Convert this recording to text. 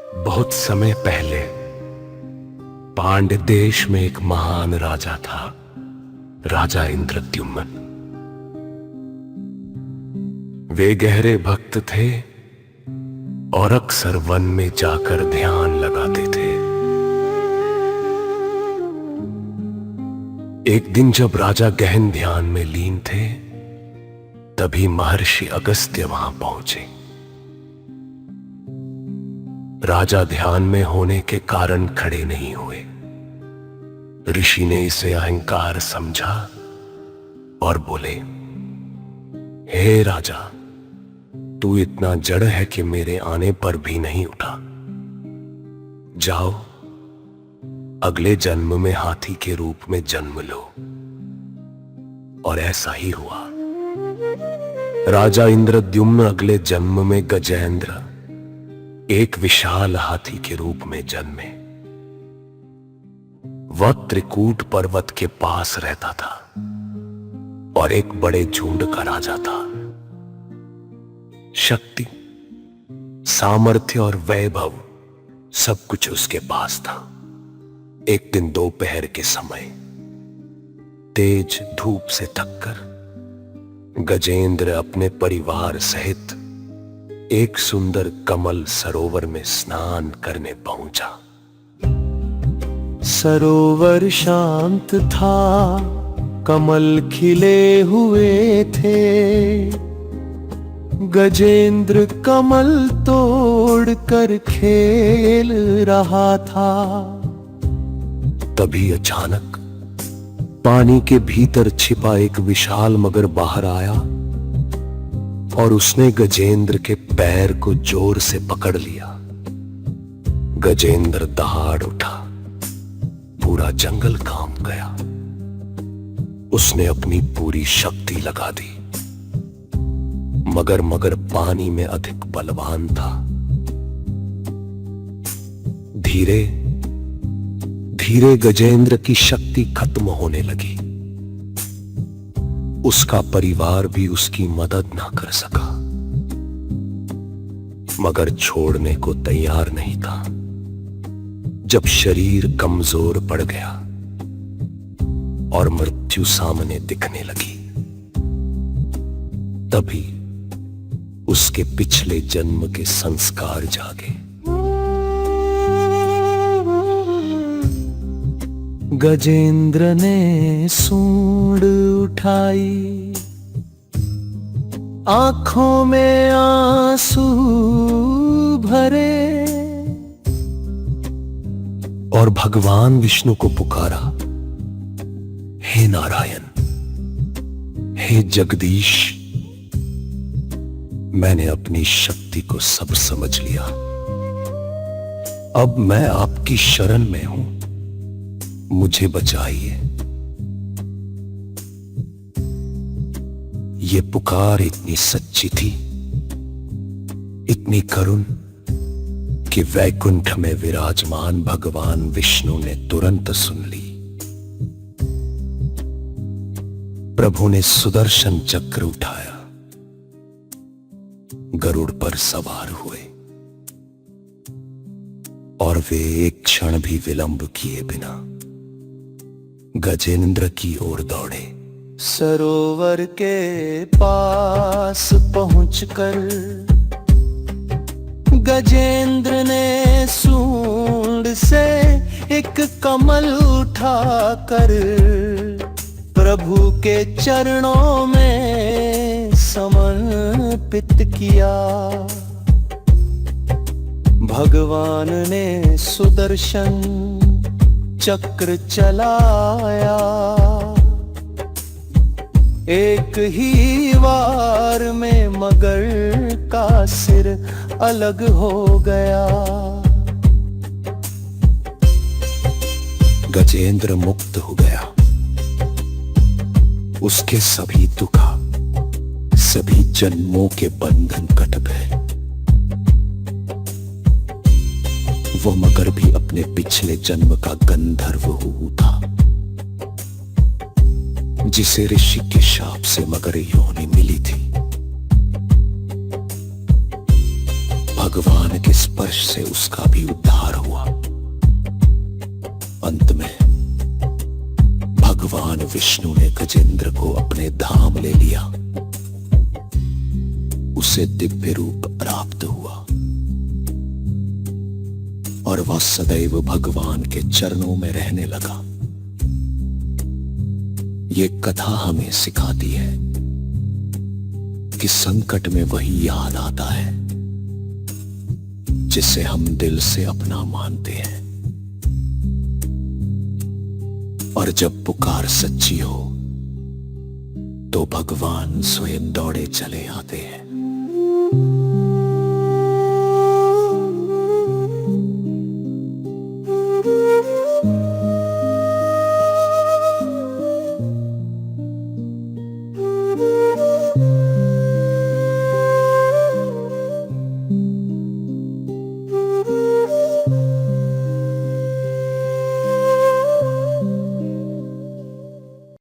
बहुत समय पहले पांड्य देश में एक महान राजा था, राजा इंद्रद्युम्न। वे गहरे भक्त थे और अक्सर वन में जाकर ध्यान लगाते थे। एक दिन जब राजा गहन ध्यान में लीन थे, तभी महर्षि अगस्त्य वहां पहुंचे। राजा ध्यान में होने के कारण खड़े नहीं हुए। ऋषि ने इसे अहंकार समझा और बोले, हे राजा, तू इतना जड़ है कि मेरे आने पर भी नहीं उठा। जाओ, अगले जन्म में हाथी के रूप में जन्म लो। और ऐसा ही हुआ। राजा इंद्रद्युम्न अगले जन्म में गजेंद्र, एक विशाल हाथी के रूप में जन्मे। वह त्रिकूट पर्वत के पास रहता था और एक बड़े झुंड का राजा था। शक्ति, सामर्थ्य और वैभव सब कुछ उसके पास था। एक दिन दोपहर के समय तेज धूप से थककर गजेंद्र अपने परिवार सहित एक सुंदर कमल सरोवर में स्नान करने पहुंचा। सरोवर शांत था, कमल खिले हुए थे। गजेंद्र कमल तोड़कर खेल रहा था। तभी अचानक पानी के भीतर छिपा एक विशाल मगर बाहर आया और उसने गजेंद्र के पैर को जोर से पकड़ लिया। गजेंद्र दहाड़ उठा, पूरा जंगल कांप गया। उसने अपनी पूरी शक्ति लगा दी, मगर पानी में अधिक बलवान था। धीरे धीरे गजेंद्र की शक्ति खत्म होने लगी। उसका परिवार भी उसकी मदद ना कर सका, मगर छोड़ने को तैयार नहीं था। जब शरीर कमजोर पड़ गया और मृत्यु सामने दिखने लगी, तभी उसके पिछले जन्म के संस्कार जागे। गजेंद्र ने सूंड उठाई, आंखों में आंसू भरे और भगवान विष्णु को पुकारा, हे नारायण, हे जगदीश, मैंने अपनी शक्ति को सब समझ लिया। अब मैं आपकी शरण में हूं, मुझे बचाइए। ये पुकार इतनी सच्ची थी, इतनी करुण कि वैकुंठ में विराजमान भगवान विष्णु ने तुरंत सुन ली। प्रभु ने सुदर्शन चक्र उठाया, गरुड़ पर सवार हुए और वे एक क्षण भी विलंब किए बिना गजेंद्र की ओर दौड़े। सरोवर के पास पहुंचकर गजेंद्र ने सूंड से एक कमल उठाकर प्रभु के चरणों में समर्पित किया। भगवान ने सुदर्शन चक्र चलाया, एक ही वार में मगर का सिर अलग हो गया। गजेंद्र मुक्त हो गया। उसके सभी दुख, सभी जन्मों के बंधन कट गए। वो मगर भी अपने पिछले जन्म का गंधर्व हूँ था, जिसे ऋषि के शाप से मगर योनि मिली थी। भगवान के स्पर्श से उसका भी उद्धार हुआ। अंत में भगवान विष्णु ने गजेंद्र को अपने धाम ले लिया। उसे दिव्य रूप प्राप्त हुआ और वह सदैव भगवान के चरणों में रहने लगा। ये कथा हमें सिखाती है कि संकट में वही याद आता है जिसे हम दिल से अपना मानते हैं, और जब पुकार सच्ची हो तो भगवान स्वयं दौड़े चले आते हैं।